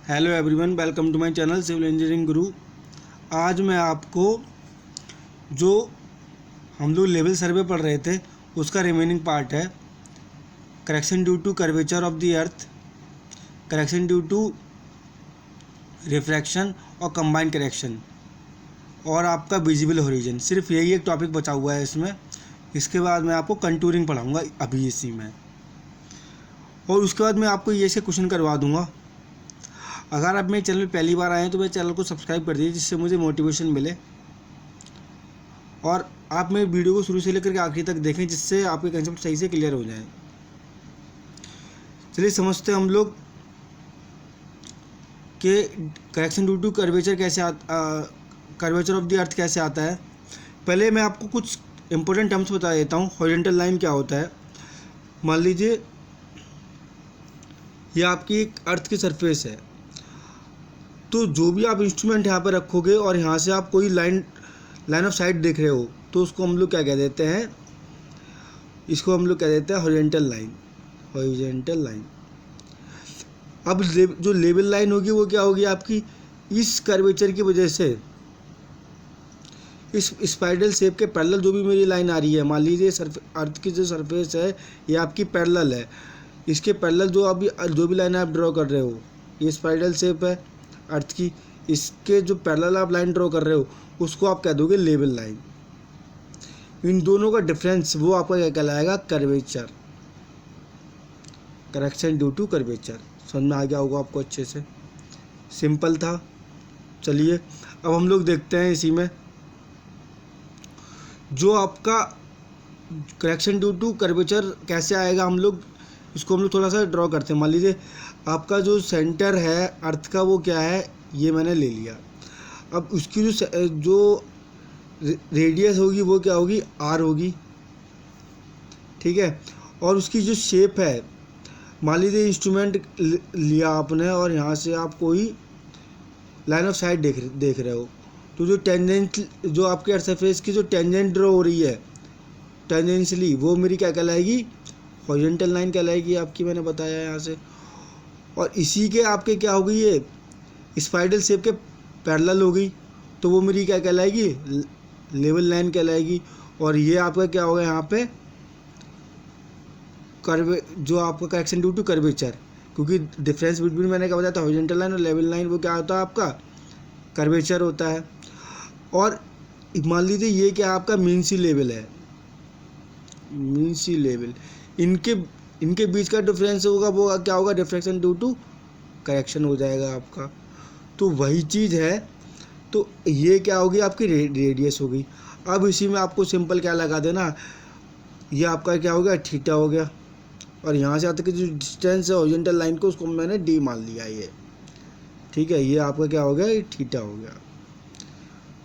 Hello everyone, welcome to my channel civil engineering guru. आज मैं आपको जो हम लोग लेवल सर्वे पढ़ रहे थे उसका रिमेनिंग पार्ट है correction due to curvature of the earth, correction due to refraction और कंबाइंड करेक्शन और आपका विजिबल होरिजन। सिर्फ यही एक टॉपिक बचा हुआ है इसमें। इसके बाद मैं आपको कंटूरिंग पढ़ाऊँगा अभी इसी में, और उसके बाद मैं आपको ये से क्वेश्चन करवा दूँगा। अगर आप मेरे चैनल पर पहली बार आए हैं तो मेरे चैनल को सब्सक्राइब कर दीजिए, जिससे मुझे मोटिवेशन मिले, और आप मेरे वीडियो को शुरू से लेकर के आखिरी तक देखें, जिससे आपके कंसेप्ट सही से क्लियर हो जाए। चलिए समझते हैं हम लोग कि correction due to curvature curvature of the earth कैसे आता है। पहले मैं आपको कुछ इंपॉर्टेंट टर्म्स बता देता हूँ। हॉरिजॉन्टल लाइन क्या होता है। मान लीजिए ये आपकी एक अर्थ की सरफेस है, तो जो भी आप इंस्ट्रूमेंट यहाँ पर रखोगे और यहाँ से आप कोई लाइन ऑफ साइट देख रहे हो, तो उसको हम लोग क्या कह देते हैं, इसको हम लोग कह देते हैं हॉरिजॉन्टल लाइन। Horizontal line. अब जो लेवल लाइन होगी वो क्या होगी आपकी, इस कर्वेचर की वजह से इस स्पाइरल शेप के पैरेलल जो भी मेरी लाइन आ रही है, मान लीजिए अर्थ की जो सरफेस है ये आपकी पैरेलल है, इसके पैरेलल जो भी लाइन आप ड्रॉ कर रहे हो, ये स्पाइरल शेप है अर्थ की, इसके जो पैरेलल आप लाइन ड्रॉ कर रहे हो उसको आप कह दोगे लेवल लाइन। इन दोनों का डिफरेंस वो आपका क्या कहलाएगा, curvature, correction due to curvature. समझ में आ गया होगा आपको अच्छे से, सिंपल था। चलिए अब हम लोग देखते हैं इसी में जो आपका करेक्शन ड्यू टू कर्वेचर कैसे आएगा। हम लोग इसको थोड़ा सा ड्रॉ करते हैं। मान लीजिए आपका जो सेंटर है अर्थ का वो क्या है, ये मैंने ले लिया। अब उसकी जो रेडियस होगी वो क्या होगी, आर होगी, ठीक है। और उसकी जो शेप है, मान लीजिए इंस्ट्रूमेंट लिया आपने और यहाँ से आप कोई लाइन ऑफ साइट देख रहे हो, तो जो टेंजेंट जो आपके अर्थ सरफेस की जो टेंजेंट ड्रॉ हो रही है टेंजेंशियली, वो मेरी क्या कहलाएगी, हॉरिजॉन्टल लाइन कहलाएगी आपकी, मैंने बताया यहाँ से। और इसी के आपके क्या होगी, ये स्पाइरल शेप के पैरेलल होगी, तो वो मेरी क्या कहलाएगी, लेवल लाइन कहलाएगी। और ये आपका क्या होगा यहाँ पे जो आपका करेक्शन ड्यू टू कर्वेचर, क्योंकि डिफरेंस बिटवीन मैंने क्या बताया था, हॉरिजॉन्टल लाइन और लेवल लाइन, वो क्या होता है आपका कर्वेचर होता है। और मान लीजिए ये क्या आपका मीन सी लेवल है, मीन सी लेवल, इनके बीच का डिफरेंस होगा वो क्या होगा, डिफ्रैक्शन ड्यू टू करेक्शन हो जाएगा आपका। तो वही चीज़ है, तो ये क्या होगी आपकी रेडियस होगी। अब इसी में आपको सिंपल क्या लगा देना, ये आपका क्या हो गया, थीटा हो गया, और यहाँ से आता कि जो डिस्टेंस है हॉरिजॉन्टल लाइन को उसको मैंने डी मान लिया, ये ठीक है। ये आपका क्या हो गया, ये थीटा हो गया।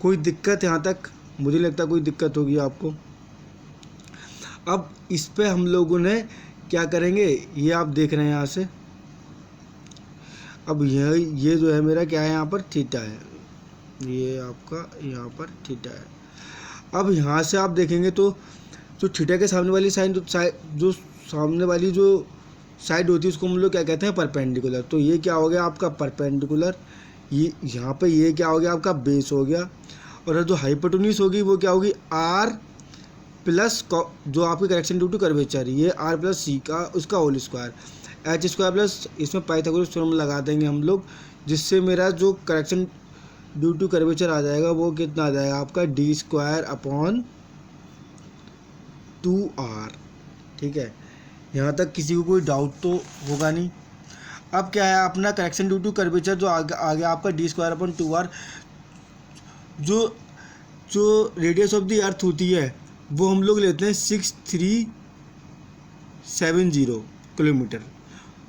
कोई दिक्कत यहाँ तक, मुझे लगता है कोई दिक्कत होगी आपको। अब इस पे हम लोगों ने क्या करेंगे, ये आप देख रहे हैं यहाँ से। अब ये जो है मेरा क्या है, यहाँ पर थीटा है, ये आपका यहाँ पर थीटा है। अब यहाँ से आप देखेंगे तो जो थीटा के सामने वाली जो सामने वाली जो साइड होती है उसको हम लोग क्या कहते हैं, परपेंडिकुलर। तो ये क्या हो गया आपका परपेंडिकुलर, ये यहाँ पे ये क्या हो गया आपका बेस हो गया। और जो हाइपोटेन्यूज होगी वो क्या होगी, आर प्लस जो आपकी करेक्शन ड्यू टू कर्वेचर, ये आर प्लस सी का उसका whole square, H square plus इसमें पाइथागोरस थ्योरम लगा देंगे हम लोग, जिससे मेरा जो करेक्शन ड्यू टू कर्वेचर आ जाएगा वो कितना आ जाएगा आपका, डी स्क्वायर अपॉन 2r, ठीक है। यहाँ तक किसी को कोई डाउट तो होगा नहीं। अब क्या है अपना करेक्शन ड्यू टू कर्वेचर जो आ गया आपका डी स्क्वायर अपॉन 2r। जो रेडियस ऑफ द अर्थ होती है वो हम लोग लेते हैं 6370 किलोमीटर।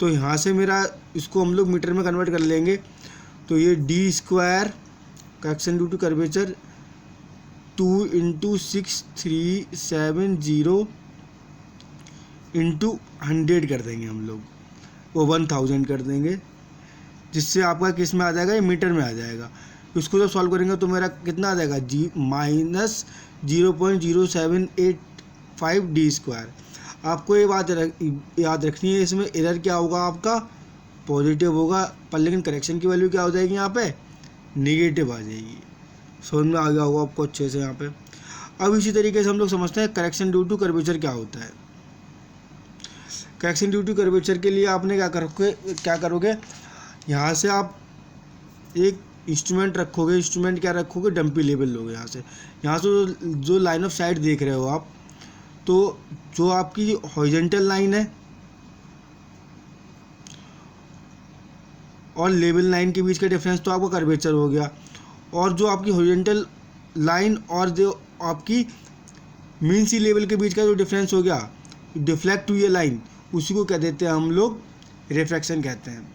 तो यहाँ से मेरा इसको हम लोग मीटर में कन्वर्ट कर लेंगे, तो ये D square correction due to curvature 2 into 6370 into 100 कर देंगे हम लोग, वो 1000 कर देंगे, जिससे आपका किस में आ जाएगा, ये मीटर में आ जाएगा। इसको जब सॉल्व करेंगे तो मेरा कितना आ जाएगा, माइनस 0.0785 डी स्क्वायर। आपको ये बात याद रखनी है, इसमें एरर क्या होगा आपका, पॉजिटिव होगा, पर लेकिन करेक्शन की वैल्यू क्या हो जाएगी यहाँ पे, नेगेटिव आ जाएगी। समझ में आ गया होगा आपको अच्छे से यहाँ पे। अब इसी तरीके से हम लोग समझते हैं करेक्शन ड्यू टू कर्वेचर क्या होता है। करेक्शन ड्यू टू कर्वेचर के लिए आपने क्या करोगे, यहाँ से आप एक इंस्ट्रूमेंट रखोगे, इंस्ट्रूमेंट क्या रखोगे, डंपी लेवल लोगे यहाँ से जो लाइन ऑफ साइट देख रहे हो आप, तो जो आपकी हॉरिजॉन्टल लाइन है और लेवल लाइन के बीच का डिफरेंस तो आपका कर्वेचर हो गया, और जो आपकी हॉरिजॉन्टल लाइन और जो आपकी मीन सी लेवल के बीच का जो डिफरेंस हो गया, डिफ्लेक्ट हुई है लाइन, उसी को क्या देते हैं हम लोग, रिफ्रैक्शन कहते हैं।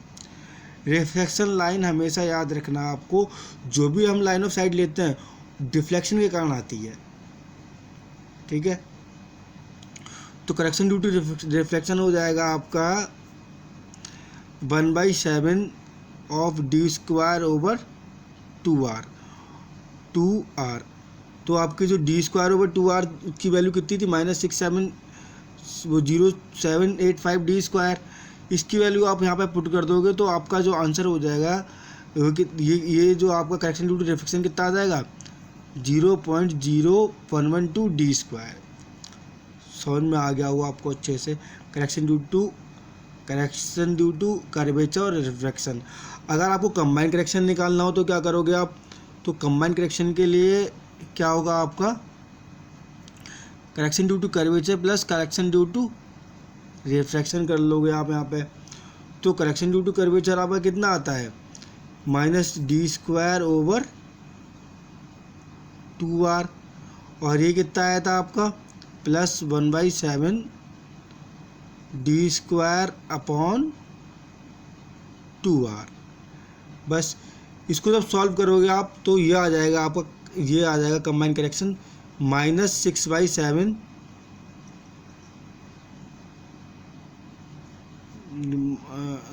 रिफ्रैक्शन लाइन हमेशा याद रखना आपको, जो भी हम लाइन ऑफ साइट लेते हैं डिफ्लेक्शन के कारण आती है, ठीक है। तो करेक्शन ड्यू टू रिफ्लेक्शन हो जाएगा आपका 1/7 of D square over 2r। तो आपकी जो डी स्क्वायर ओवर 2r की वैल्यू कितनी थी, -0785 डी स्क्वायर। इसकी वैल्यू आप यहाँ पे पुट कर दोगे तो आपका जो आंसर हो जाएगा ये जो आपका करेक्शन ड्यू टू रिफ्लेक्शन कितना आ जाएगा, 0.0112 डी स्क्वायर। समझ में आ गया होगा आपको अच्छे से करेक्शन ड्यू टू कर्वेचर और रिफ्रैक्शन। अगर आपको कंबाइंड करेक्शन निकालना हो तो क्या करोगे आप, तो कंबाइंड करेक्शन के लिए क्या होगा आपका, correction due to curvature plus correction due to refraction कर लोगे आप यहाँ पे। तो करेक्शन ड्यू टू कर्वेचर आपका कितना आता है, -d स्क्वायर ओवर 2r, और ये कितना आया था आपका, +1/7 डी स्क्वायर अपॉन 2r। बस इसको जब सॉल्व करोगे आप तो ये आ जाएगा आपका, ये आ जाएगा कंबाइंड करेक्शन -6/7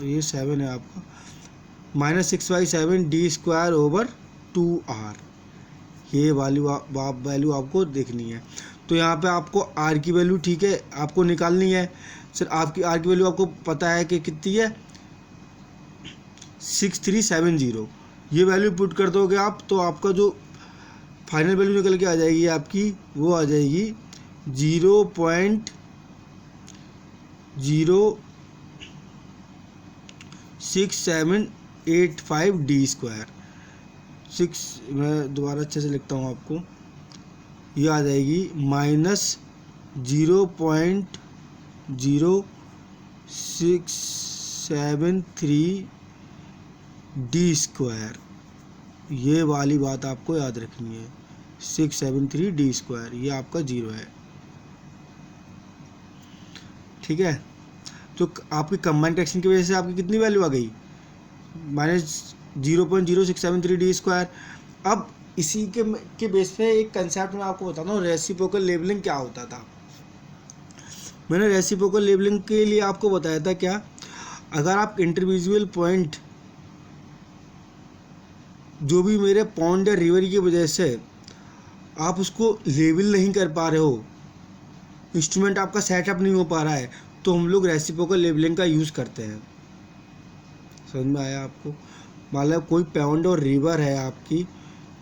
ये 7 है आपका, -6/7 डी स्क्वायर ओवर 2r। ये वैल्यू आपको देखनी है। तो यहाँ पे आपको r की वैल्यू, ठीक है, आपको निकालनी है। सर आपकी r की वैल्यू आपको पता है कि कितनी है, 6370। ये वैल्यू पुट कर दोगे आप तो आपका जो फाइनल वैल्यू निकल के आ जाएगी आपकी, वो आ जाएगी 0.06785 डी स्क्वायर। मैं दोबारा अच्छे से लिखता हूँ आपको, ये आ जाएगी -0.0673 डी स्क्वायर। ये वाली बात आपको याद रखनी है, 673 डी स्क्वायर, ये आपका 0 है, ठीक है। तो आपकी कंबाइंड करेक्शन की वजह से आपकी कितनी वैल्यू आ गई, -0.0673 डी स्क्वायर। अब इसी के बेस पे एक कंसेप्ट मैं आपको बताता हूँ, रेसिप्रोकल लेवलिंग क्या होता था। मैंने रेसिप्रोकल लेवलिंग के लिए आपको बताया था क्या, अगर आप इंडिविजुअल पॉइंट जो भी मेरे पॉन्ड या रिवर की वजह से आप उसको लेवल नहीं कर पा रहे हो, इंस्ट्रूमेंट आपका सेटअप नहीं हो पा रहा है, तो हम लोग रेसिप्रोकल लेवलिंग का यूज़ करते हैं। समझ में आया आपको, मतलब कोई पॉन्ड और रिवर है आपकी,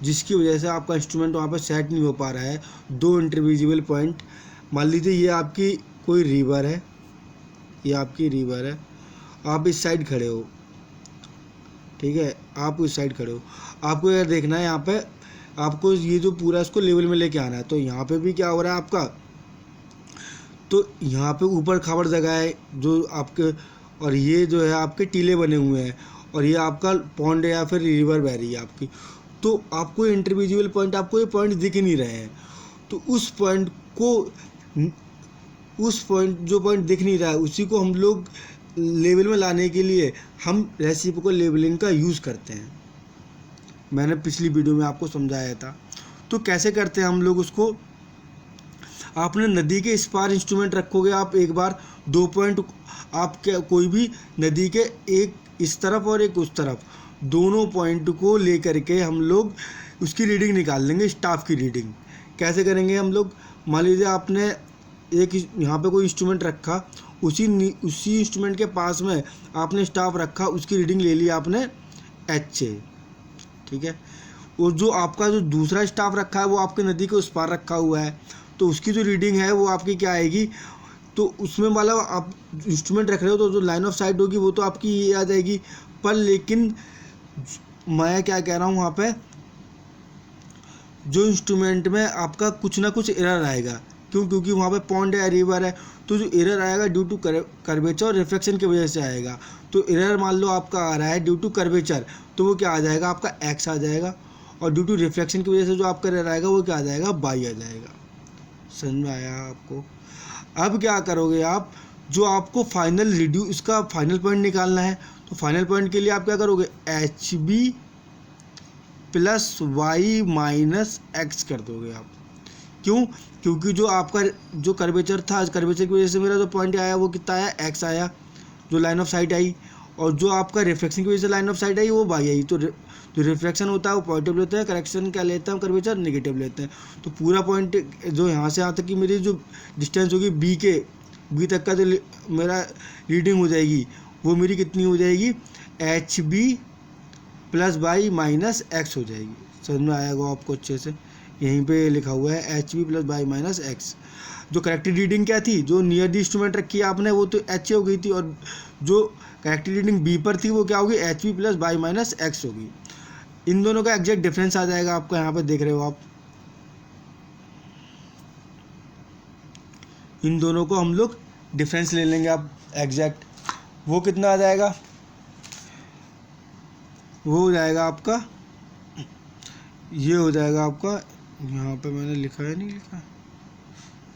जिसकी वजह से आपका इंस्ट्रूमेंट वहाँ पर सेट नहीं हो पा रहा है, दो इंडिविजुअल पॉइंट, मान लीजिए ये आपकी कोई रिवर है, ये आपकी रिवर है, आप इस साइड खड़े हो, ठीक है, आप इस साइड खड़े हो, आपको यार देखना है यहाँ पे, आपको ये जो पूरा इसको लेवल में लेके आना है। तो यहाँ पे भी क्या हो रहा है आपका, तो यहाँ पे ऊपर खाबड़ जगह है जो आपके, और ये जो है आपके टीले बने हुए हैं, और ये आपका पॉन्ड या फिर रिवर बह रही है आपकी। तो आपको इंडिविजुअल पॉइंट, आपको ये पॉइंट दिख नहीं रहे हैं, तो उस पॉइंट जो पॉइंट दिख नहीं रहा है उसी को हम लोग लेवल में लाने के लिए हम रेसिप्रोकल लेवलिंग का यूज़ करते हैं। मैंने पिछली वीडियो में आपको समझाया था। तो कैसे करते हैं हम लोग उसको, आपने नदी के इस पार इंस्ट्रूमेंट रखोगे आप, एक बार 2 पॉइंट आप कोई भी नदी के एक इस तरफ और एक उस तरफ, दोनों पॉइंट को लेकर के हम लोग उसकी रीडिंग निकाल लेंगे, स्टाफ की रीडिंग। कैसे करेंगे हम लोग, मान लीजिए आपने एक यहाँ पे कोई इंस्ट्रूमेंट रखा उसी इंस्ट्रूमेंट के पास में आपने स्टाफ रखा, उसकी रीडिंग ले ली आपने एच ए, ठीक है। और जो आपका जो दूसरा स्टाफ रखा है वो आपके नदी के उस पार रखा हुआ है, तो उसकी जो रीडिंग है वो आपकी क्या आएगी, तो उसमें मतलब आप इंस्ट्रूमेंट रख रहे हो तो जो लाइन ऑफ साइट होगी वो तो आपकी ये आ जाएगी, पर लेकिन मैं क्या कह रहा हूँ वहाँ पे, जो इंस्ट्रूमेंट में आपका कुछ ना कुछ एरर आएगा, क्योंकि वहाँ पे पॉन्ड है, रिवर है, तो जो एरर आएगा ड्यू टू कर्वेचर और रिफ्लेक्शन की वजह से आएगा। तो एरर मान लो आपका आ रहा है ड्यू टू कर्वेचर, तो वो क्या आ जाएगा, आपका एक्स आ जाएगा, और ड्यू टू रिफ्लेक्शन की वजह से जो आपका एरर आएगा वो क्या आ जाएगा, बाई आ जाएगा। समझ में आया आपको? अब क्या करोगे आप, जो आपको फाइनल रिड्यूस का फाइनल पॉइंट निकालना है, तो फाइनल पॉइंट के लिए आप क्या करोगे, H B plus Y minus X कर दोगे आप। क्यों? क्योंकि जो आपका जो कर्वेचर था, कर्वेचर की वजह से मेरा जो पॉइंट आया वो कितना आया, एक्स आया, जो लाइन ऑफ साइट आई, और जो आपका रिफ्लेक्शन की वजह से लाइन ऑफ साइट आई वो बाई आई। तो जो रिफ्लेक्शन होता है वो पॉजिटिव लेते हैं, करेक्शन क्या लेते हैं, कर्वेचर नेगेटिव लेते हैं। तो पूरा पॉइंट जो यहाँ से यहाँ तक की मेरी जो डिस्टेंस होगी बी तक का जो मेरा रीडिंग हो जाएगी वो मेरी कितनी हो जाएगी, H B plus by minus X हो जाएगी। समझ में आएगा आपको अच्छे से? यहीं पे लिखा हुआ है H B plus by minus X. जो करेक्टेड रीडिंग क्या थी, जो नियर दी इंस्ट्रूमेंट रखी है आपने वो तो एच ए हो गई थी, और जो करेक्टेड रीडिंग बी पर थी वो क्या होगी, H B plus by minus X होगी। इन दोनों का एग्जैक्ट डिफरेंस आ जाएगा आपका, यहाँ पे देख रहे हो आप, इन दोनों को हम लोग डिफरेंस ले लेंगे आप एग्जैक्ट। वो कितना आ जाएगा, वो हो जाएगा आपका, ये हो जाएगा आपका, यहाँ पे मैंने लिखा है नहीं लिखा,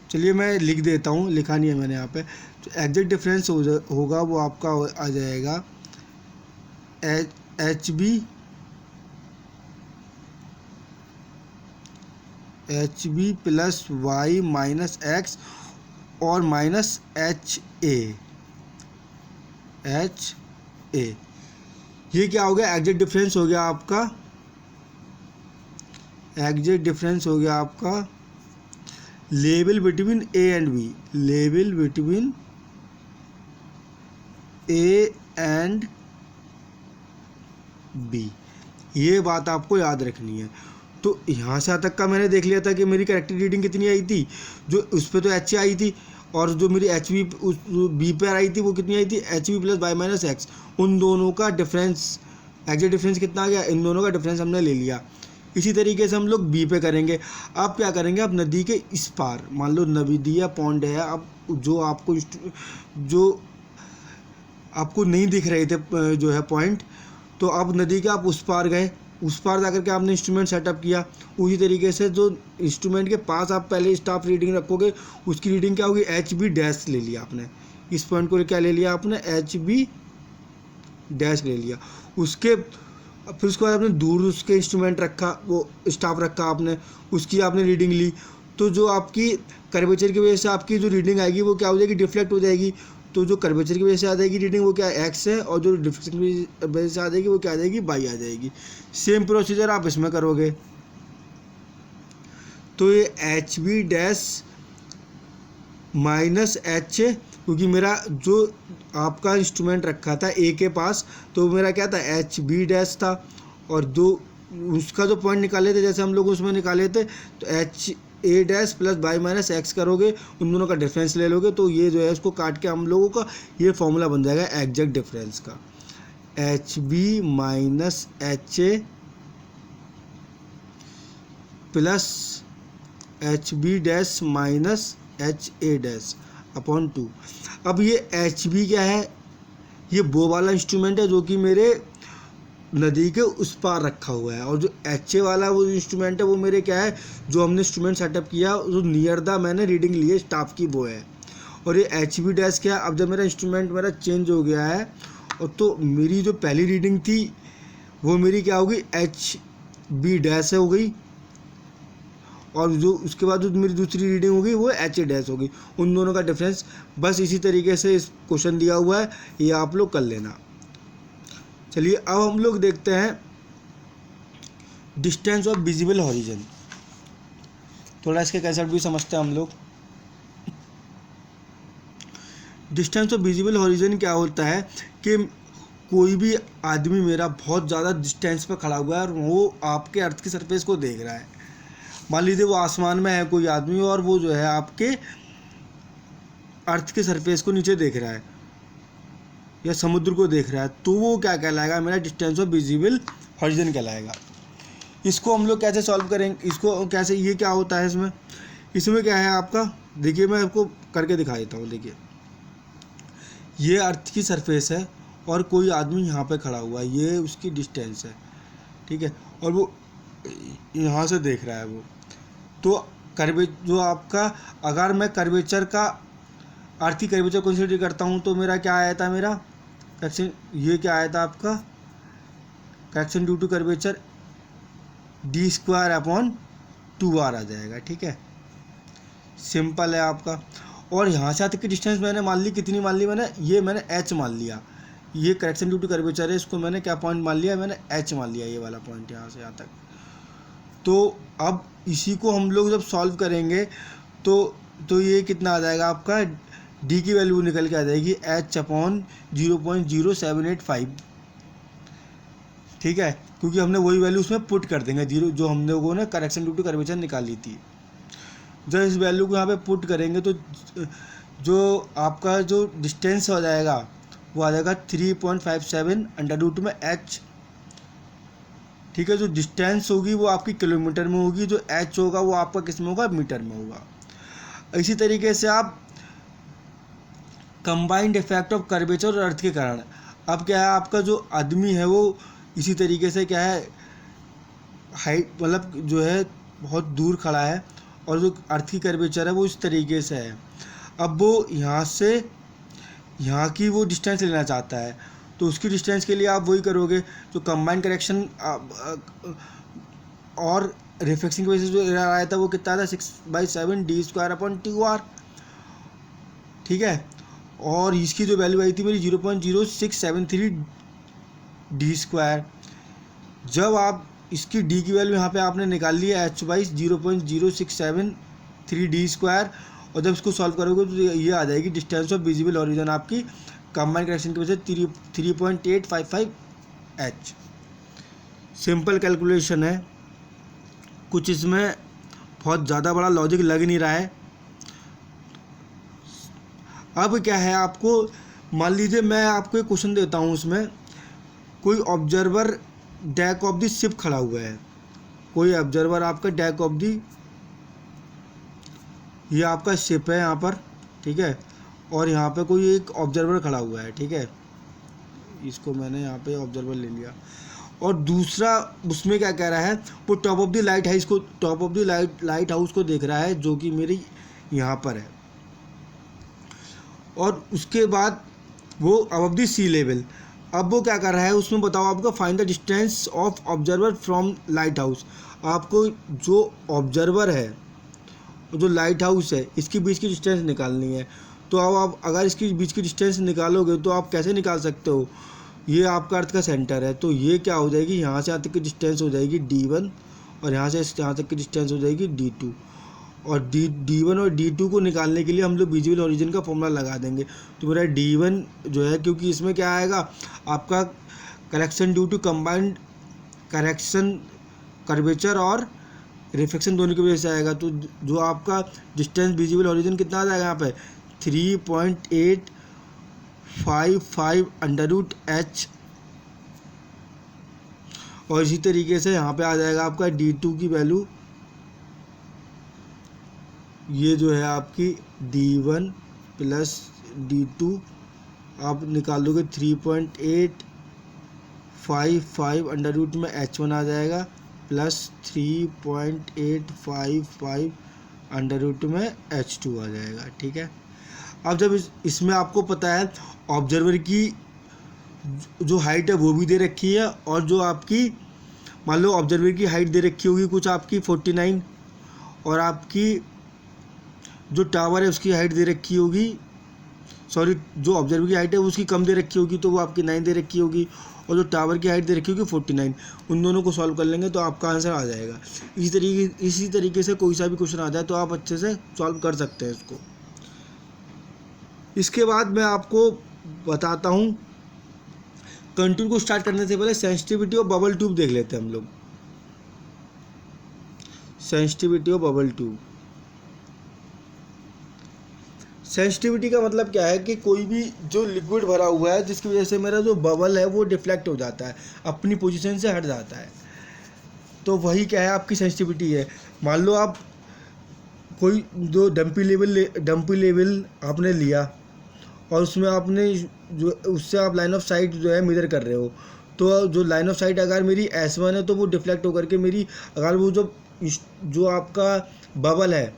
चलिए मैं लिख देता हूँ, लिखा नहीं है मैंने यहाँ पे। तो एग्जैक्ट डिफरेंस होगा वो आपका आ जाएगा H B plus Y minus X और माइनस एच ए, ये क्या हो गया, एग्जैक्ट डिफरेंस हो गया आपका, एग्जैक्ट डिफरेंस हो गया आपका level between A and B, level between A and B, ये बात आपको याद रखनी है। तो यहाँ से तक का मैंने देख लिया था कि मेरी करेक्टेड रीडिंग कितनी आई थी, जो उस पर तो एच आई थी, और जो मेरी एच बी उस बी पर आई थी वो कितनी आई थी, H B plus by minus X. उन दोनों का डिफरेंस, एग्जैक्ट डिफरेंस कितना आ गया, इन दोनों का डिफरेंस हमने ले लिया। इसी तरीके से हम लोग बी पे करेंगे। आप क्या करेंगे, आप नदी के इस पार, मान लो नदी या पॉन्ड है, आप जो आपको नहीं दिख रहे थे जो है पॉइंट, तो आप नदी के आप उस पार गए, उस पार जाकर के आपने इंस्ट्रूमेंट सेटअप किया। उसी तरीके से जो इंस्ट्रूमेंट के पास आप पहले स्टाफ रीडिंग रखोगे, उसकी रीडिंग क्या होगी, एच बी डैश ले लिया आपने, इस पॉइंट को क्या ले लिया आपने, एच बी डैश ले लिया। फिर उसके बाद आपने दूर उसके इंस्ट्रूमेंट रखा, वो स्टाफ रखा आपने, उसकी आपने रीडिंग ली। तो जो आपकी कर्वेचर की वजह से आपकी जो रीडिंग आएगी वो क्या हो जाएगी, डिफ्लेक्ट हो जाएगी। तो जो कर्वेचर की वजह से आ जाएगी रीडिंग वो क्या एक्स है, और जो डिफ्लेक्शन की वजह से आ जाएगी वो क्या आ जाएगी, बाई आ जाएगी। सेम प्रोसीजर आप इसमें करोगे। तो ये H B dash minus H, क्योंकि मेरा जो आपका इंस्ट्रूमेंट रखा था ए के पास, तो मेरा क्या था, एच बी डैश था, और जो उसका जो पॉइंट निकाले थे जैसे हम लोग उसमें निकाले थे, तो H A dash plus by minus x करोगे, उन दोनों का डिफरेंस ले लोगे, तो ये जो है उसको काट के हम लोगों का ये फॉर्मूला बन जाएगा एग्जैक्ट डिफरेंस का, H B minus H A plus H B dash minus H A dash upon 2। अब ये एच बी क्या है, ये वो वाला इंस्ट्रूमेंट है जो कि मेरे नदी के उस पार रखा हुआ है, और जो एच ए वाला वो इंस्ट्रूमेंट है वो मेरे क्या है, जो हमने इंस्ट्रूमेंट सेटअप किया जो नियर द मैंने रीडिंग ली है स्टाफ की वो है। और ये एच बी डैश क्या है, अब जब मेरा इंस्ट्रूमेंट मेरा चेंज हो गया है, और तो मेरी जो पहली रीडिंग थी वो मेरी क्या होगी, एच बी डैश हो गई, और जो उसके बाद जो मेरी दूसरी रीडिंग होगी वो एच ए डैश होगी। उन दोनों का डिफरेंस बस इसी तरीके से इस क्वेश्चन दिया हुआ है, ये आप लोग कर लेना। चलिए अब हम लोग देखते हैं डिस्टेंस ऑफ विजिबल हॉरिजन। थोड़ा इसके कंसेप्ट भी समझते हैं हम लोग। डिस्टेंस ऑफ विजिबल हॉरिजन क्या होता है कि कोई भी आदमी मेरा बहुत ज़्यादा डिस्टेंस पर खड़ा हुआ है और वो आपके अर्थ की सरफेस को देख रहा है। मान लीजिए वो आसमान में है कोई आदमी और वो जो है आपके अर्थ के सरफेस को नीचे देख रहा है या समुद्र को देख रहा है, तो वो क्या कहलाएगा, मेरा डिस्टेंस ऑफ विजिबल हॉरिजन कहलाएगा। इसको हम लोग कैसे सॉल्व करेंगे, इसको कैसे, ये क्या होता है इसमें क्या है आपका, देखिए मैं आपको करके दिखा देता हूँ। देखिए ये अर्थ की सरफेस है और कोई आदमी यहाँ पे खड़ा हुआ है, ये उसकी डिस्टेंस है, ठीक है, और वो यहाँ से देख रहा है वो। तो कर्वे जो आपका, अगर मैं कर्वेचर का आर्थिक कर्वेचर कंसीडर करता हूँ तो मेरा क्या आया था, मेरा करेक्शन ये क्या आया था आपका, correction due to curvature d² / 2r आ जाएगा, ठीक है, सिंपल है आपका। और यहाँ से तक की डिस्टेंस मैंने मान ली, कितनी मान ली मैंने, ये मैंने h मान लिया, ये करेक्शन ड्यू टू कर्वेचर है, इसको मैंने क्या पॉइंट मान लिया, मैंने h मान लिया, ये वाला पॉइंट यहाँ से यहाँ तक। तो अब इसी को हम लोग जब सॉल्व करेंगे तो ये कितना आ जाएगा आपका, d की वैल्यू निकल के आ जाएगी h/0.0785, ठीक है, क्योंकि हमने वही वैल्यू उसमें पुट कर देंगे, जीरो जो हम लोगों ने करेक्शन ड्यू टू कर्वेचर निकाली थी। जब इस वैल्यू को यहाँ पे पुट करेंगे तो जो आपका जो डिस्टेंस हो जाएगा वो आ जाएगा 3.57 √में h, ठीक है। जो डिस्टेंस होगी वो आपकी किलोमीटर में होगी, जो h होगा वो आपका किस में होगा, मीटर में होगा। इसी तरीके से आप कंबाइंड इफेक्ट ऑफ कर्वेचर और अर्थ के कारण, अब क्या है आपका जो आदमी है वो इसी तरीके से क्या है, हाइट मतलब जो है बहुत दूर खड़ा है और जो अर्थ की कर्वेचर है वो इस तरीके से है। अब वो यहाँ से यहाँ की वो डिस्टेंस लेना चाहता है, तो उसकी डिस्टेंस के लिए आप वही करोगे जो कंबाइंड करेक्शन और रिफ्लेक्शन की वजह से जो एरर आया था वो कितना था, 6/7 d²/2r, ठीक है। और इसकी जो वैल्यू आई थी मेरी 0.0673 d²। जब आप इसकी d की वैल्यू यहाँ पे आपने निकाल ली है h/0.0673 d², और जब इसको सॉल्व करोगे तो ये आ जाएगी डिस्टेंस ऑफ विजिबल हॉरिजन आपकी कंबाइंड करेक्शन की वजह से 3.855 h। सिंपल कैलकुलेशन है, कुछ इसमें बहुत ज़्यादा बड़ा लॉजिक लग नहीं रहा है। अब क्या है आपको, मान लीजिए मैं आपको एक क्वेश्चन देता हूँ, उसमें कोई observer deck of the ship खड़ा हुआ है, कोई ऑब्जर्वर आपका डेक ऑफ द, ये आपका शिप है यहाँ पर, ठीक है, और यहाँ पे कोई एक ऑब्जर्वर खड़ा हुआ है, ठीक है, इसको मैंने यहाँ पे ऑब्जर्वर ले लिया। और दूसरा उसमें क्या कह रहा है, वो top of the lighthouse को, top of the lighthouse को देख रहा है जो कि मेरी यहाँ पर है, और उसके बाद वो अबव द सी लेवल। अब वो क्या कर रहा है उसमें, बताओ आपको, find the distance of observer from light house. आपको जो ऑब्जर्वर है, जो लाइट हाउस है, इसके बीच की डिस्टेंस निकालनी है। तो अब आप अगर इसके बीच की डिस्टेंस निकालोगे तो आप कैसे निकाल सकते हो, ये आपका अर्थ का सेंटर है, तो ये क्या हो जाएगी, यहाँ से यहाँ तक की डिस्टेंस हो जाएगी d1 और यहाँ से यहाँ तक की डिस्टेंस हो जाएगी d2, और d1 और d2 को निकालने के लिए हम लोग विजिबल हॉरिजन का फॉर्मूला लगा देंगे। तो मेरा d1 जो है, क्योंकि इसमें क्या आएगा आपका correction due to combined correction curvature और रिफ्लेक्शन दोनों की वजह से आएगा, तो जो आपका डिस्टेंस विजिबल हॉरिजन कितना आ जाएगा यहाँ पे 3.855 √h। और इसी तरीके से यहाँ पे आ जाएगा आपका d2 की वैल्यू, ये जो है आपकी d1 प्लस d2 आप निकाल दोगे 3.855 √ में h1 आ जाएगा प्लस 3.855 √ में h2 आ जाएगा, ठीक है। अब जब इसमें आपको पता है ऑब्जर्वर की जो हाइट है वो भी दे रखी है, और जो आपकी मान लो ऑब्जर्वर की हाइट दे रखी होगी कुछ आपकी 49, और आपकी जो टावर है उसकी हाइट दे रखी होगी, सॉरी जो ऑब्जर्वर की हाइट है उसकी कम दे रखी होगी तो वो आपकी 9 दे रखी होगी, और जो टावर की हाइट दे रखी होगी 49। उन दोनों को सॉल्व कर लेंगे तो आपका आंसर आ जाएगा। इसी तरीके से कोई सा भी क्वेश्चन आ जाए तो आप अच्छे से सॉल्व कर सकते हैं इसको। इसके बाद मैं आपको बताता हूँ, कंटूर को स्टार्ट करने से पहले सेंसिटिविटी ऑफ बबल ट्यूब देख लेते हैं हम लोग। Sensitivity of bubble tube, sensitivity का मतलब क्या है कि कोई भी जो लिक्विड भरा हुआ है जिसकी वजह से मेरा जो बबल है वो डिफ्लेक्ट हो जाता है, अपनी पोजीशन से हट जाता है, तो वही क्या है आपकी सेंसिटिविटी है। मान लो आप कोई जो डंपी लेवल आपने लिया और उसमें आपने जो उससे आप लाइन ऑफ साइट जो है मेजर कर रहे हो, तो जो लाइन ऑफ साइट अगर मेरी S1 है तो वो डिफ्लेक्ट होकर के मेरी, अगर वो जो आपका बबल है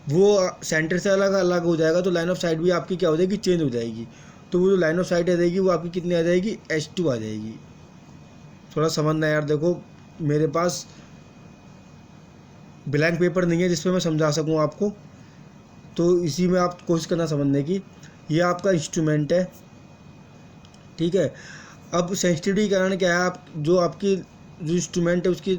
वो सेंटर से अलग अलग हो जाएगा तो लाइन ऑफ साइट भी आपकी क्या हो जाएगी, चेंज हो जाएगी। तो वो जो लाइन ऑफ साइट आ जाएगी वो आपकी कितनी आ जाएगी, H2 आ जाएगी। थोड़ा समझना यार, देखो मेरे पास ब्लैंक पेपर नहीं है जिस पे मैं समझा सकूं आपको, तो इसी में आप कोशिश करना समझने की। ये आपका इंस्ट्रूमेंट है, ठीक है। अब सेंसिटिविटी का कारण क्या है, आप जो आपकी जो इंस्ट्रूमेंट है उसकी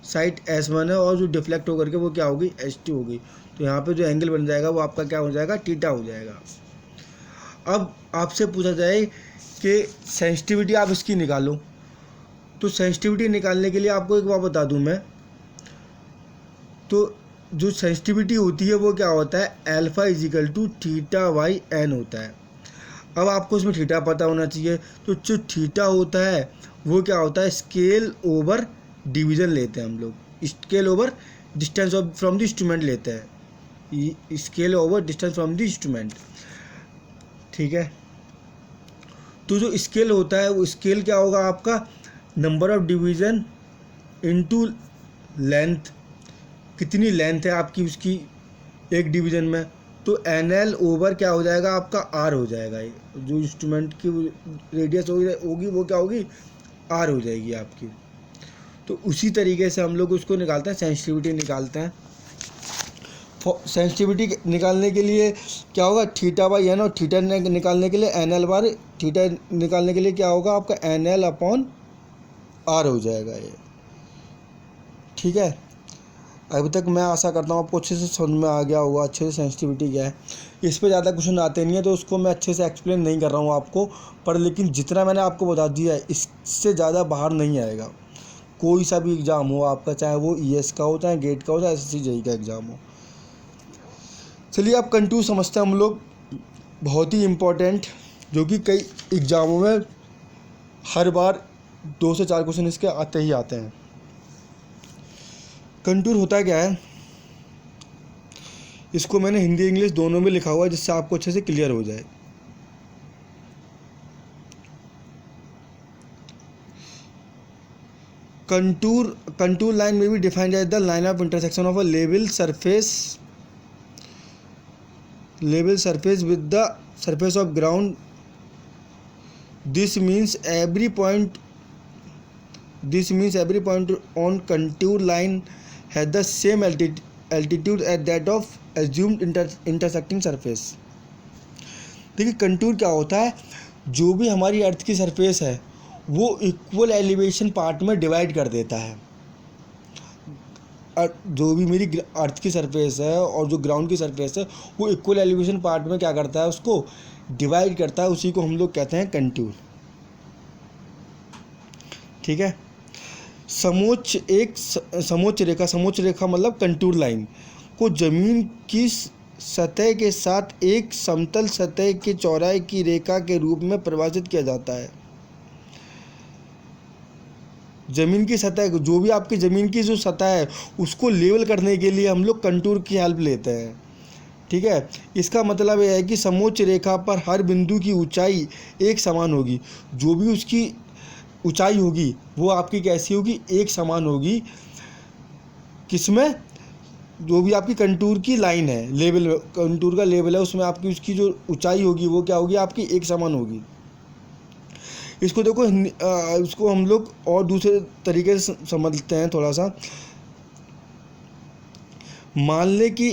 साइट S1 है और जो डिफ्लेक्ट होकर के वो क्या होगी, H2 होगी। तो यहाँ पे जो एंगल बन जाएगा वो आपका क्या हो जाएगा, थीटा हो जाएगा। अब आपसे पूछा जाए कि सेंसिटिविटी आप इसकी निकालो, तो सेंसिटिविटी निकालने के लिए आपको एक बात बता दूं मैं, तो जो सेंसिटिविटी होती है वो क्या होता है, alpha is equal to theta by N होता है। अब आपको इसमें थीटा पता होना चाहिए, तो जो थीटा होता है वो क्या होता है, स्केल ओवर डिवीज़न लेते हैं हम लोग, scale over distance from the instrument लेते हैं, scale over distance from the instrument, ठीक है। तो जो स्केल होता है वो स्केल क्या होगा आपका, number of division into length, कितनी लेंथ है आपकी उसकी एक डिवीज़न में, तो NL ओवर क्या हो जाएगा आपका R हो जाएगा। जो इंस्ट्रूमेंट की रेडियस होगी वो क्या होगी, R हो जाएगी आपकी। तो उसी तरीके से हम लोग उसको निकालते हैं, सेंसिटिविटी निकालते हैं। सेंसिटिविटी निकालने के लिए क्या होगा, थीटा बाई एन, और थीटा निकालने के लिए NL बार, थीटा निकालने के लिए क्या होगा आपका NL अपॉन R हो जाएगा ये, ठीक है। अभी तक मैं आशा करता हूँ आपको अच्छे से समझ में आ गया होगा, अच्छे से सेंसिटिविटी क्या है। इस पर ज़्यादा क्वेश्चन आते नहीं है तो उसको मैं अच्छे से एक्सप्लेन नहीं कर रहा हूँ आपको, पर लेकिन जितना मैंने आपको बता दिया है इससे ज़्यादा बाहर नहीं आएगा। कोई सा भी एग्ज़ाम हो आपका, चाहे वो ES का हो, चाहे गेट का हो, चाहे SSC JEE का एग्ज़ाम हो। चलिए आप कंटूर समझते हैं हम लोग, बहुत ही इम्पोर्टेंट, जो कि कई एग्ज़ामों में हर बार 2 से 4 क्वेश्चन इसके आते ही आते हैं। कंटूर होता क्या है, इसको मैंने हिंदी इंग्लिश दोनों में लिखा हुआ है जिससे आपको अच्छे से क्लियर हो जाए। कंटूर लाइन में भी defined as the line of intersection of a level surface with the surface of ground. This means every point on contour line has the same altitude as that of assumed intersecting surface. देखिए contour क्या होता है, जो भी हमारी अर्थ की surface है वो इक्वल एलिवेशन पार्ट में डिवाइड कर देता है। जो भी मेरी अर्थ की सरफेस है और जो ग्राउंड की सरफेस है वो इक्वल एलिवेशन पार्ट में क्या करता है, उसको डिवाइड करता है, उसी को हम लोग कहते हैं कंटूर, ठीक है। समोच्च रेखा मतलब कंटूर लाइन को जमीन की सतह के साथ एक समतल सतह के चौड़ाई की रेखा के रूप में परिभाषित किया जाता है। ज़मीन की सतह, जो भी आपकी ज़मीन की जो सतह है उसको लेवल करने के लिए हम लोग कंटूर की हेल्प लेते हैं, ठीक है। इसका मतलब यह है कि समोच्च रेखा पर हर बिंदु की ऊंचाई एक समान होगी, जो भी उसकी ऊंचाई होगी वो आपकी कैसी होगी, एक समान होगी। किसमें, जो भी आपकी कंटूर की लाइन है, लेवल, कंटूर का लेवल है, उसमें आपकी उसकी जो ऊंचाई होगी वो क्या होगी, आपकी एक समान होगी। इसको देखो इसको हम लोग और दूसरे तरीके से समझते हैं थोड़ा सा। मान लें कि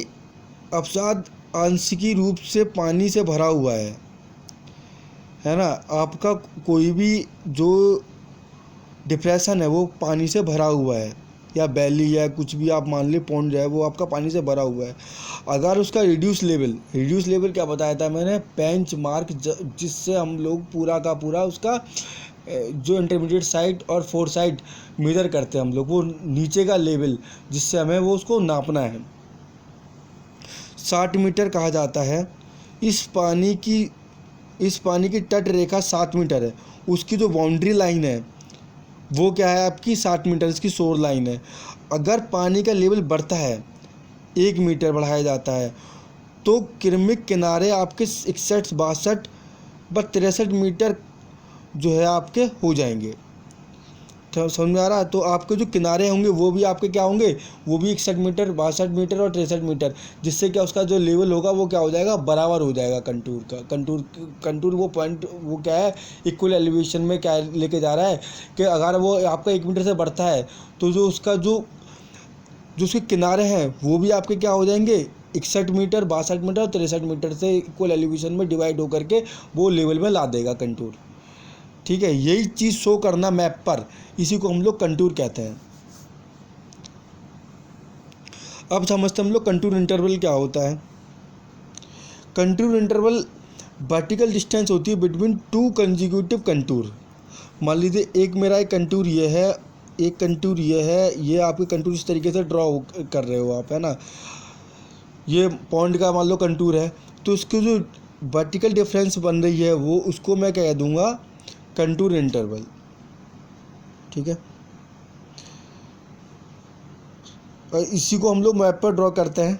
अवसाद आंशिकी रूप से पानी से भरा हुआ है ना, आपका कोई भी जो डिप्रेशन है वो पानी से भरा हुआ है, या बैली या कुछ भी आप मान ले पॉन्ड जो है वो आपका पानी से भरा हुआ है, अगर उसका रिड्यूस लेवल क्या बताया था मैंने, बेंच मार्क जिससे हम लोग पूरा का पूरा उसका जो इंटरमीडिएट साइड और फोर साइड मेजर करते हैं हम लोग, वो नीचे का लेवल जिससे हमें वो उसको नापना है, 60 मीटर कहा जाता है। इस पानी की तट रेखा 7 मीटर है, उसकी जो बाउंड्री लाइन है वो क्या है आपकी 60 मीटर, इसकी शोर लाइन है। अगर पानी का लेवल बढ़ता है 1 मीटर बढ़ाया जाता है तो क्रमिक किनारे आपके 61, 62 व 63 मीटर जो है आपके हो जाएंगे। तो समझ में आ रहा है? तो आपके जो किनारे होंगे वो भी आपके क्या होंगे, वो भी 61 मीटर, 62 मीटर और 63 मीटर, जिससे क्या उसका जो लेवल होगा वो क्या हो जाएगा, बराबर हो जाएगा कंटूर का। कंटूर वो पॉइंट वो क्या है, इक्वल एलिवेशन में क्या लेके जा रहा है कि अगर वो आपका 1 मीटर से बढ़ता है तो जो उसके किनारे हैं वो भी आपके क्या हो जाएंगे, 61 मीटर, 62 मीटर और 63 मीटर से इक्वल एलिवेशन में डिवाइड होकर के वो लेवल में ला देगा कंटूर। ठीक है, यही चीज़ शो करना मैप पर, इसी को हम लोग कंटूर कहते हैं। अब समझते हम लोग कंटूर इंटरवल क्या होता है। कंटूर इंटरवल वर्टिकल डिस्टेंस होती है बिटवीन टू कंजिक्यूटिव कंटूर। मान लीजिए एक मेरा एक कंटूर ये है, एक कंटूर ये है, ये आपके कंटूर इस तरीके से ड्रॉ कर रहे हो आप, है ना, ये पॉइंट का मान लो कंटूर है, तो उसकी जो वर्टिकल डिफरेंस बन रही है वो उसको मैं कह दूंगा कंटूर इंटरवल। ठीक है, और इसी को हम लोग मैप पर ड्रॉ करते हैं।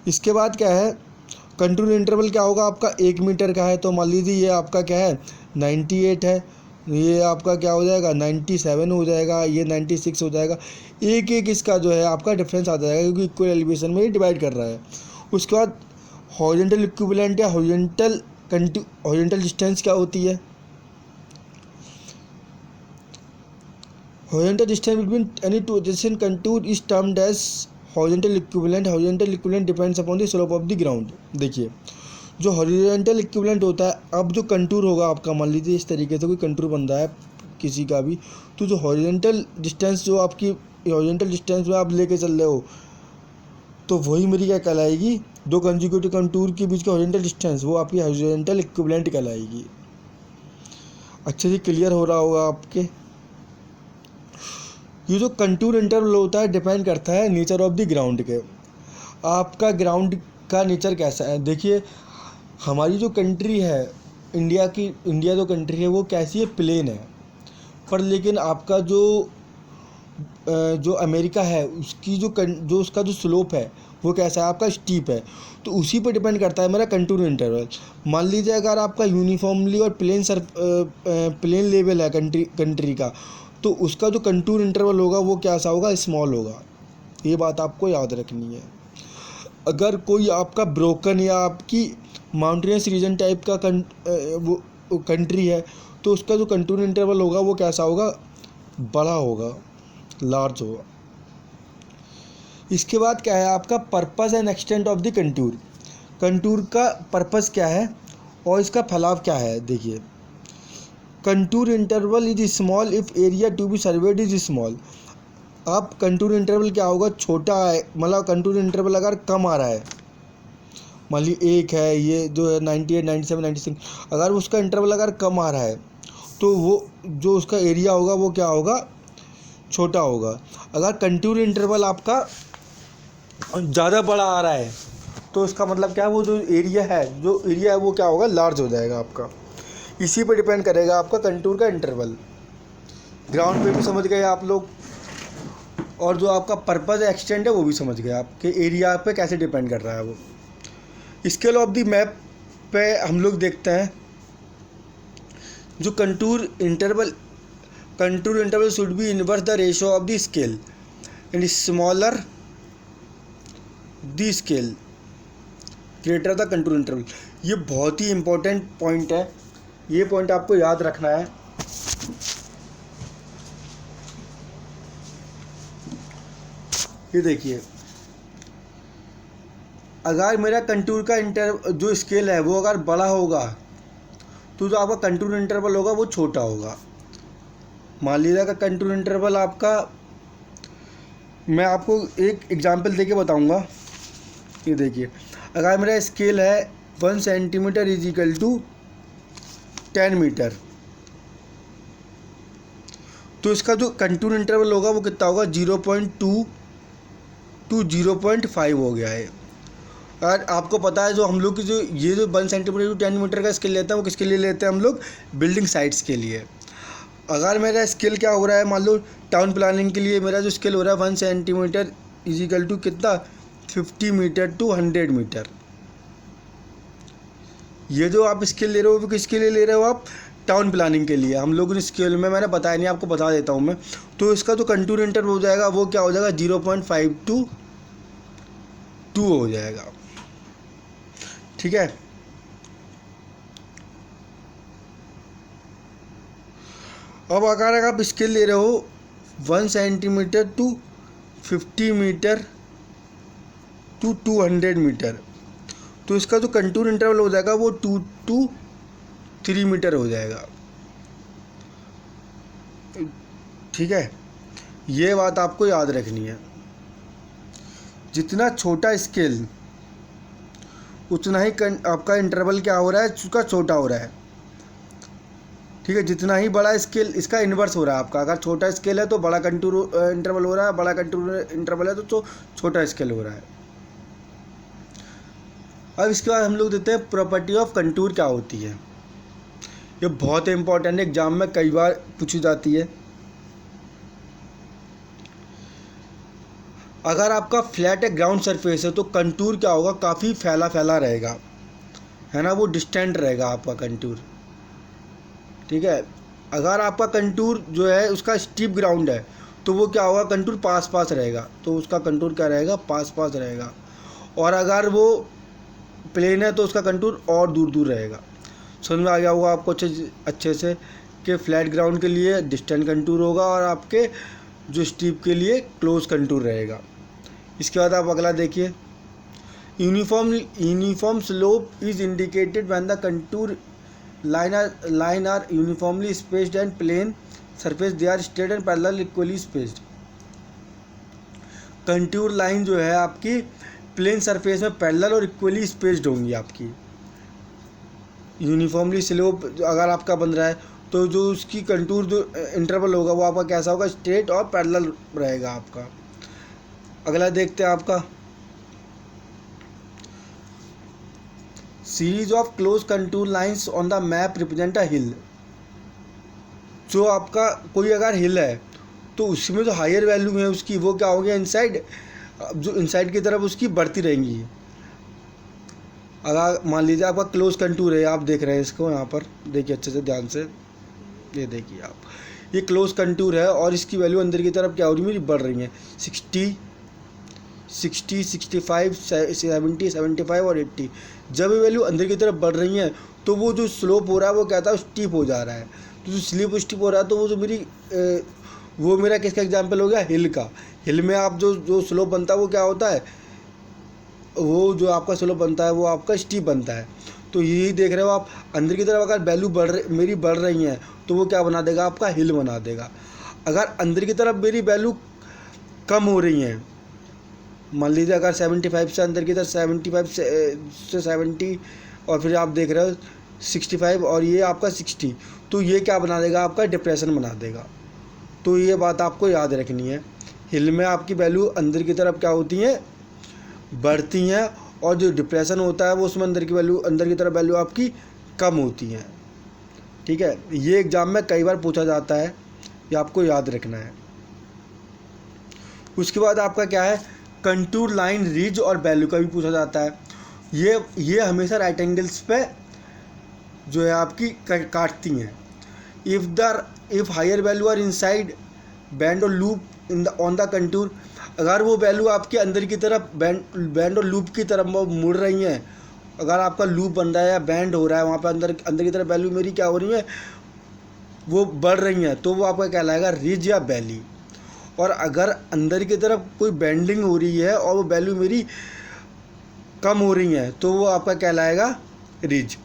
इसके बाद क्या है, कंटूर इंटरवल क्या होगा आपका 1 मीटर का है, तो मान लीजिए ये आपका क्या है 98 है, ये आपका क्या हो जाएगा 97 हो जाएगा, ये 96 हो जाएगा। एक एक इसका जो है आपका डिफरेंस आ जाएगा क्योंकि इक्वल एलिवेशन में ही डिवाइड कर रहा है। उसके बाद हॉरिजॉन्टल इक्विवेलेंट या हॉरिजॉन्टल डिस्टेंस क्या होती है, horizontal distance between any two adjacent contour is termed as horizontal equivalent. Horizontal equivalent depends upon the slope of the ground. देखिए जो horizontal equivalent होता है, अब जो कंटूर होगा आपका, मान लीजिए इस तरीके से कोई कंटूर बन रहा है किसी का भी, तो जो horizontal distance जो आपकी horizontal distance में आप लेके चल रहे हो तो वही मेरी क्या कहलाएगी, दो कंजिक्यूटिव कंटूर के बीच का horizontal distance, वो आपकी horizontal equivalent कहलाएगी। अच्छे से क्लियर हो रहा होगा आपके। ये जो कंटूर इंटरवल होता है डिपेंड करता है नेचर ऑफ द ग्राउंड के, आपका ग्राउंड का नेचर कैसा है। देखिए हमारी जो कंट्री है इंडिया जो कंट्री है वो कैसी है, प्लेन है, पर लेकिन आपका जो अमेरिका है उसकी जो उसका जो स्लोप है वो कैसा है, आपका स्टीप है। तो उसी पर डिपेंड करता है मेरा कंटूर इंटरवल। मान लीजिए अगर आपका यूनिफॉर्मली और प्लेन लेवल है कंट्री का, तो उसका जो कंटूर इंटरवल होगा वो कैसा होगा, स्मॉल होगा। ये बात आपको याद रखनी है। अगर कोई आपका ब्रोकन या आपकी माउंटेनियस रीजन टाइप का वो कंट्री है तो उसका जो कंटूर इंटरवल होगा वो कैसा होगा, बड़ा होगा, लार्ज होगा। इसके बाद क्या है आपका purpose and extent of the contour. Contour का पर्पस क्या है और इसका फैलाव क्या है। देखिए contour interval is small if area to be surveyed is small. अब कंटूर इंटरवल क्या होगा, छोटा है, मतलब कंटूर इंटरवल अगर कम आ रहा है, मान लीजिए एक है ये जो है 98, 97, 96, अगर उसका इंटरवल अगर कम आ रहा है तो वो जो उसका एरिया होगा वो क्या होगा, छोटा होगा। अगर कंटूर इंटरवल आपका ज़्यादा बड़ा आ रहा है तो उसका मतलब क्या है, वो जो एरिया है वो क्या होगा, लार्ज हो जाएगा आपका। इसी पर डिपेंड करेगा आपका कंटूर का इंटरवल। ग्राउंड पे भी समझ गए आप लोग, और जो आपका पर्पस एक्सटेंड है वो भी समझ गए आप कि एरिया पे कैसे डिपेंड कर रहा है वो। स्केल ऑफ द मैप पे हम लोग देखते हैं जो contour interval should be inverse the ratio of the scale and smaller the scale greater the contour interval. ये बहुत ही इंपॉर्टेंट पॉइंट है, ये पॉइंट आपको याद रखना है। ये देखिए अगर मेरा कंटूर का जो स्केल है वो अगर बड़ा होगा तो जो आपका कंटूर इंटरवल होगा वो छोटा होगा। मान लीजिए अगर कंटूर इंटरवल आपका मैं आपको एक एग्जांपल देके बताऊंगा। ये देखिए, अगर मेरा स्केल है 1 centimetre is equal to 10 metre, तो इसका जो कंटूर इंटरवल होगा वो कितना होगा, 0.2 टू 0.5 हो गया है। और आपको पता है जो हम लोग की जो ये जो 1 सेंटीमीटर टू 10 मीटर का स्केल लेते हैं वो किसके लिए लेते हैं हम लोग, बिल्डिंग साइट्स के लिए। अगर मेरा स्केल क्या हो रहा है, मान लो टाउन प्लानिंग के लिए मेरा जो स्केल हो रहा है 1 सेंटीमीटर इज इक्वल टू कितना, 50 मीटर टू 100 मीटर। ये जो आप स्केल ले रहे हो वो किसके लिए ले रहे हो, आप टाउन प्लानिंग के लिए। हम लोग ने स्केल में मैंने बताया नहीं, आपको बता देता हूँ मैं। तो इसका जो कंटूर इंटरवल हो जाएगा वो क्या हो जाएगा, 0.5 टू 2 हो जाएगा। ठीक है, अब अगर आप स्केल ले रहे हो 1 centimetre to 50 metre to 200 metre, तो इसका जो कंटूर इंटरवल हो जाएगा वो 2 टू 3 मीटर हो जाएगा। ठीक है, ये बात आपको याद रखनी है। जितना छोटा स्केल उतना ही आपका इंटरवल क्या हो रहा है, उसका छोटा हो रहा है। ठीक है, जितना ही बड़ा स्केल, इसका इन्वर्स हो रहा है आपका। अगर छोटा स्केल है तो बड़ा कंटूर इंटरवल हो रहा है, बड़ा कंटूर इंटरवल है तो छोटा स्केल हो रहा है। अब इसके बाद हम लोग देखते हैं प्रॉपर्टी ऑफ कंटूर क्या होती है। ये बहुत इंपॉर्टेंट है, एग्जाम में कई बार पूछी जाती है। अगर आपका फ्लैट है, ग्राउंड सरफेस है, तो कंटूर क्या होगा, काफ़ी फैला फैला रहेगा, है ना, वो डिस्टेंट रहेगा आपका कंटूर। ठीक है, अगर आपका कंटूर जो है उसका स्टीप ग्राउंड है तो वो क्या होगा, कंटूर पास पास रहेगा, तो उसका कंटूर क्या रहेगा, पास पास रहेगा। और अगर वो प्लेन है तो उसका कंटूर और दूर दूर रहेगा। समझ में आ गया होगा आपको अच्छे से कि फ्लैट ग्राउंड के लिए डिस्टेंट कंटूर होगा और आपके जो स्टीप के लिए क्लोज कंटूर रहेगा। इसके बाद आप अगला देखिए, uniform slope is indicated when the contour line are uniformly spaced and plane surface they are straight and parallel equally spaced। Contour line जो है आपकी प्लेन सरफेस में पैरेलल और इक्वली स्पेस्ड होंगी आपकी। यूनिफॉर्मली स्लोप अगर आपका बन रहा है तो जो उसकी कंटूर जो इंटरवल होगा वो आपका कैसा होगा, स्ट्रेट और पैरेलल रहेगा आपका। अगला देखते हैं आपका, series of close contour lines on the map represent a hill. जो आपका कोई अगर हिल है तो उसमें जो हायर वैल्यू है उसकी वो क्या होगी, इनसाइड, जो इनसाइड की तरफ उसकी बढ़ती रहेंगी। अगर मान लीजिए आपका क्लोज कंटूर है, आप देख रहे हैं इसको, यहाँ पर देखिए अच्छे से ध्यान से, ये देखिए आप, ये क्लोज कंटूर है और इसकी वैल्यू अंदर की तरफ क्या हो रही है, मेरी बढ़ रही है, 60, 65, 70, 75 और 80। जब ये वैल्यू अंदर की तरफ बढ़ रही है तो वो जो स्लोप हो रहा है वो क्या था, स्टीप हो जा रहा है। तो जो स्टीप हो रहा है तो वो जो वो मेरा किसका एग्जाम्पल हो गया, हिल का। हिल में आप जो स्लोप बनता है वो क्या होता है, वो जो आपका स्लोप बनता है वो आपका स्टीप बनता है। तो यही देख रहे हो आप, अंदर की तरफ अगर वैल्यू मेरी बढ़ रही है तो वो क्या बना देगा, आपका हिल बना देगा। अगर अंदर की तरफ मेरी वैल्यू कम हो रही है, मान लीजिए अगर 75 से अंदर की तरफ 75 से 70 और फिर आप देख रहे हो 65 और ये आपका 60, तो ये क्या बना देगा, आपका डिप्रेशन बना देगा। तो ये बात आपको याद रखनी है, हिल में आपकी वैल्यू अंदर की तरफ क्या होती हैं, बढ़ती हैं, और जो डिप्रेशन होता है वो उसमें अंदर की तरफ वैल्यू आपकी कम होती हैं। ठीक है, ये एग्ज़ाम में कई बार पूछा जाता है, ये आपको याद रखना है। उसके बाद आपका क्या है, कंटूर लाइन, रिज और वैल्यू का भी पूछा जाता है। ये हमेशा राइट एंगल्स पे जो है आपकी काटती हैं। If higher value are inside band और लूप ऑन द कंटूर, अगर वो वैल्यू आपके अंदर की तरफ बैंड और लूप की तरफ मुड़ रही हैं, अगर आपका लूप बन रहा है या बैंड हो रहा है वहाँ पर अंदर की तरफ वैल्यू मेरी क्या हो रही है, वो बढ़ रही हैं, तो वो आपका कहलाएगा रिज या वैली। और अगर अंदर की तरफ कोई बेंडिंग हो रही है और वो वैल्यू मेरी कम हो रही है तो वो आपका कहलाएगा रिज।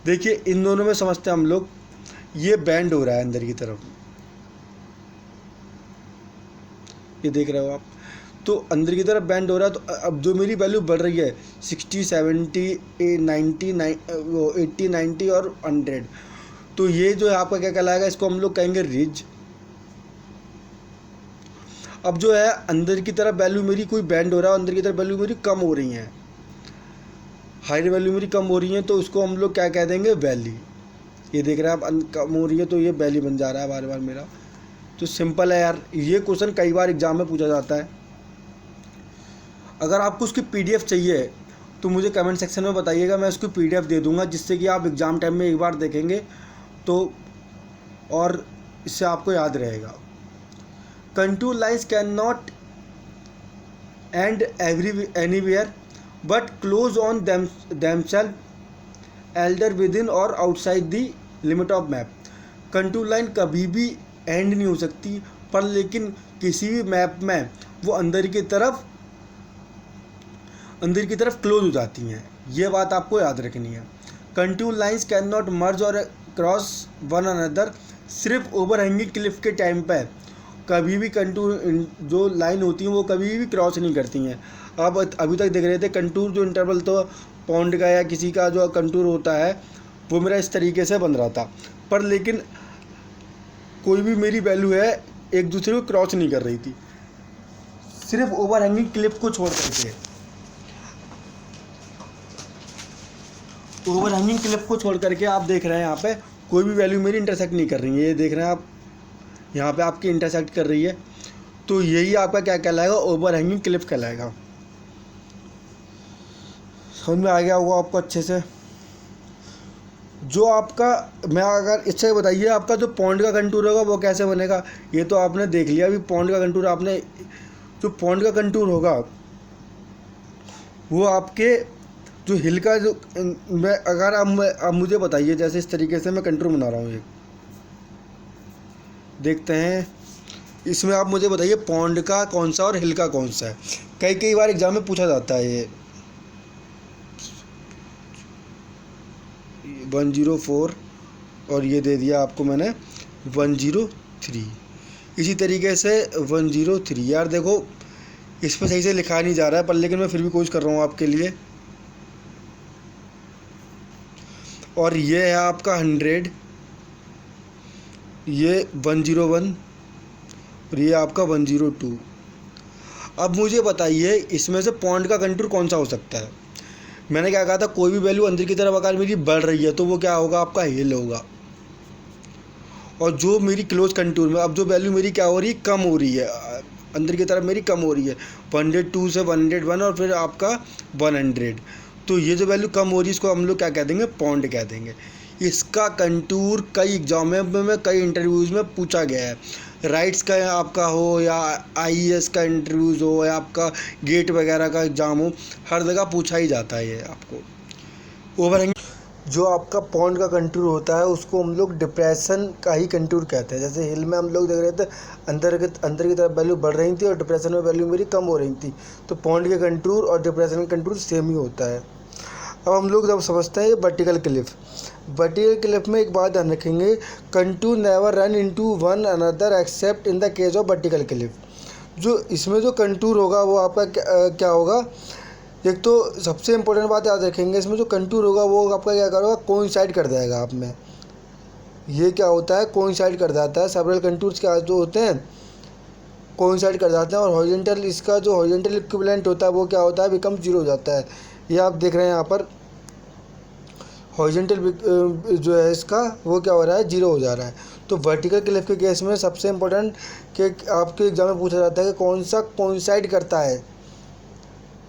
देखिए इन दोनों में समझते हैं हम लोग, ये बैंड हो रहा है अंदर की तरफ, ये देख रहे हो आप, तो अंदर की तरफ बेंड हो रहा है, तो अब जो मेरी वैल्यू बढ़ रही है 60, 70, 90, 80, 90 और 100, तो ये जो है आपका क्या कहलाएगा, इसको हम लोग कहेंगे रिज। अब जो है अंदर की तरफ वैल्यू मेरी कोई बेंड हो रहा है, अंदर की तरफ वैल्यू मेरी कम हो रही है, हायर वैल्यू मेरी कम हो रही है, तो उसको हम लोग क्या कह देंगे, वैली। ये देख रहे हैं आप कम हो रही है तो ये वैली बन जा रहा है बार बार मेरा। तो सिंपल है यार, ये क्वेश्चन कई बार एग्जाम में पूछा जाता है। अगर आपको उसकी पीडीएफ चाहिए तो मुझे कमेंट सेक्शन में बताइएगा, मैं उसकी पीडीएफ दे दूंगा, जिससे कि आप एग्ज़ाम टाइम में एक बार देखेंगे तो और इससे आपको याद रहेगा। Contour lines can not end anywhere but close on themselves either within or outside the limit of map. Contour line कभी भी एंड नहीं हो सकती, पर लेकिन किसी भी मैप में वो अंदर की तरफ क्लोज हो जाती हैं, ये बात आपको याद रखनी है। कंटूर लाइन्स कैन नॉट मर्ज और क्रॉस वन अनदर, सिर्फ ओवरहैंगिंग क्लिफ के टाइम पे कभी भी कंटूर जो लाइन होती हैं वो कभी भी क्रॉस नहीं करती हैं। अब अभी तक देख रहे थे कंटूर जो इंटरवल तो पॉन्ड का या किसी का जो कंटूर होता है वो मेरा इस तरीके से बन रहा था, पर लेकिन कोई भी मेरी वैल्यू है एक दूसरे को क्रॉस नहीं कर रही थी, सिर्फ ओवरहैंगिंग क्लिफ को छोड़ करके। ओवरहैंगिंग क्लिफ को छोड़ करके आप देख रहे हैं यहाँ पे कोई भी वैल्यू मेरी इंटरसेक्ट नहीं कर रही है, ये देख रहे हैं आप यहाँ पे आपकी इंटरसेक्ट कर रही है, तो यही आपका क्या कहलाएगा, ओवरहैंगिंग क्लिफ कहलाएगा। समझ में आ गया होगा आपको अच्छे से। जो आपका मैं अगर इससे बताइए आपका जो पॉन्ड का कंटूर होगा वो कैसे बनेगा, ये तो आपने देख लिया अभी पॉन्ड का कंटूर। आपने जो पॉन्ड का कंटूर होगा वो आपके जो हिल का जो मैं अगर आप मुझे बताइए, जैसे इस तरीके से मैं कंटूर बना रहा हूँ, एक देखते हैं, इसमें आप मुझे बताइए पॉन्ड का कौन सा और हिल का कौन सा है। कई बार एग्जाम में पूछा जाता है ये 104 और ये दे दिया आपको मैंने 103, इसी तरीके से 103। यार देखो इस पर सही से लिखा नहीं जा रहा है, पर लेकिन मैं फिर भी कोशिश कर रहा हूँ आपके लिए। और ये है आपका 100, ये 101 और ये आपका 102। अब मुझे बताइए इसमें से पॉन्ड का कंटूर कौन सा हो सकता है। मैंने क्या कहा था, कोई भी वैल्यू अंदर की तरफ अगर मेरी बढ़ रही है तो वो क्या होगा, आपका हिल होगा। और जो मेरी क्लोज कंटूर में अब जो वैल्यू मेरी क्या हो रही है, कम हो रही है, अंदर की तरफ मेरी कम हो रही है 102 से 101 और फिर आपका 100, तो ये जो वैल्यू कम हो रही है इसको हम लोग क्या कह देंगे, पॉन्ड कह देंगे। इसका कंटूर कई एग्जाम में कई इंटरव्यूज़ में पूछा गया है, राइट्स का आपका हो या आईएएस का इंटरव्यूज़ हो या आपका गेट वगैरह का एग्ज़ाम हो, हर जगह पूछा ही जाता है ये आपको। ओवरहैंग जो आपका पॉन्ड का कंटूर होता है उसको हम लोग डिप्रेशन का ही कंटूर कहते हैं। जैसे हिल में हम लोग देख रहे थे अंदर की तरफ वैल्यू बढ़ रही थी और डिप्रेशन में वैल्यू मेरी कम हो रही थी, तो पॉन्ड के कंटूर और डिप्रेशन का कंटूर सेम ही होता है। अब हम लोग जब समझते हैं ये वर्टिकल क्लिफ। वर्टिकल क्लिफ में एक बात ध्यान रखेंगे, contour never run into one another accept in the case of vertical Cliff. जो इसमें जो कंटूर होगा वो आपका क्या होगा, एक तो सबसे इम्पोर्टेंट बात याद रखेंगे, इसमें जो कंटूर होगा वो आपका क्या करेगा, कोइंसाइड कर जाएगा आप में। ये क्या होता है, कोइंसाइड कर जाता है। सेवरल कंटूर्स क्या जो होते हैं कोइंसाइड कर जाते हैं, और हॉरिजॉन्टल इसका जो हॉरिजॉन्टल इक्विवेलेंट होता है वो क्या होता है, बिकम जीरो हो जाता है। ये आप देख रहे हैं यहाँ पर हॉरिजॉन्टल जो है इसका वो क्या हो रहा है, जीरो हो जा रहा है। तो वर्टिकल क्लिफ के केस में सबसे इम्पोर्टेंट कि आपके एग्जाम में पूछा जाता है कि कौन सा कोइंसाइड करता है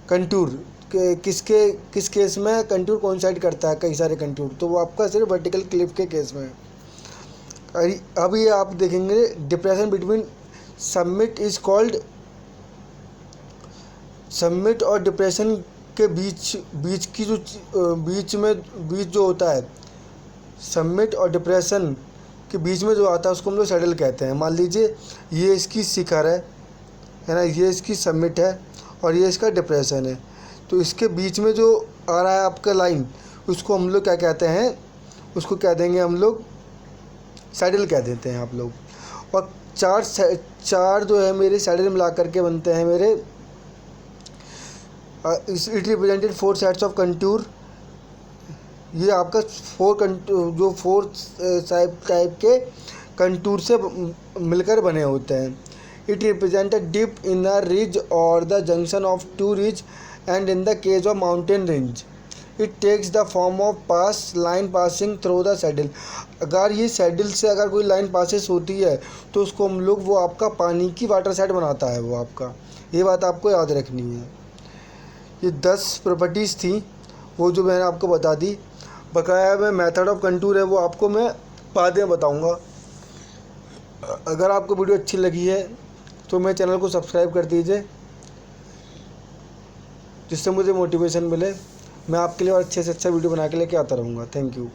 कंटूर के किस केस में कंटूर कोइंसाइड करता है, कई सारे कंटूर, तो वो आपका सिर्फ वर्टिकल क्लिफ के केस में। अब ये आप देखेंगे depression between summit is called, summit और डिप्रेशन के बीच की जो बीच जो होता है, समिट और डिप्रेशन के बीच में जो आता है उसको हम लोग सैडल कहते हैं। मान लीजिए ये इसकी शिखर है ना, ये इसकी समिट है और ये इसका डिप्रेशन है, तो इसके बीच में जो आ रहा है आपका लाइन उसको हम लोग क्या कहते हैं, उसको कह देंगे हम लोग सैडल कह देते हैं आप लोग। और चार जो है मेरे सैडल मिला करके बनते हैं मेरे it represented 4 sets of contour. ये आपका 4 टाइप के कंटूर से मिलकर बने होते हैं। It represent a dip in a ridge or the junction of 2 ridge and in the case of mountain range it takes the form of pass line passing through the saddle. अगर ये saddle से अगर कोई line passes होती है तो उसको हम लोग, वो आपका पानी की वाटर साइड बनाता है वो आपका। ये बात आपको याद रखनी है। ये 10 प्रॉपर्टीज़ थी वो जो मैंने आपको बता दी। बकाया में मेथड ऑफ कंटूर है वो आपको मैं बाद में बताऊँगा। अगर आपको वीडियो अच्छी लगी है तो मेरे चैनल को सब्सक्राइब कर दीजिए, जिससे मुझे मोटिवेशन मिले। मैं आपके लिए और अच्छे से अच्छा वीडियो बना के लेके आता रहूँगा। Thank you.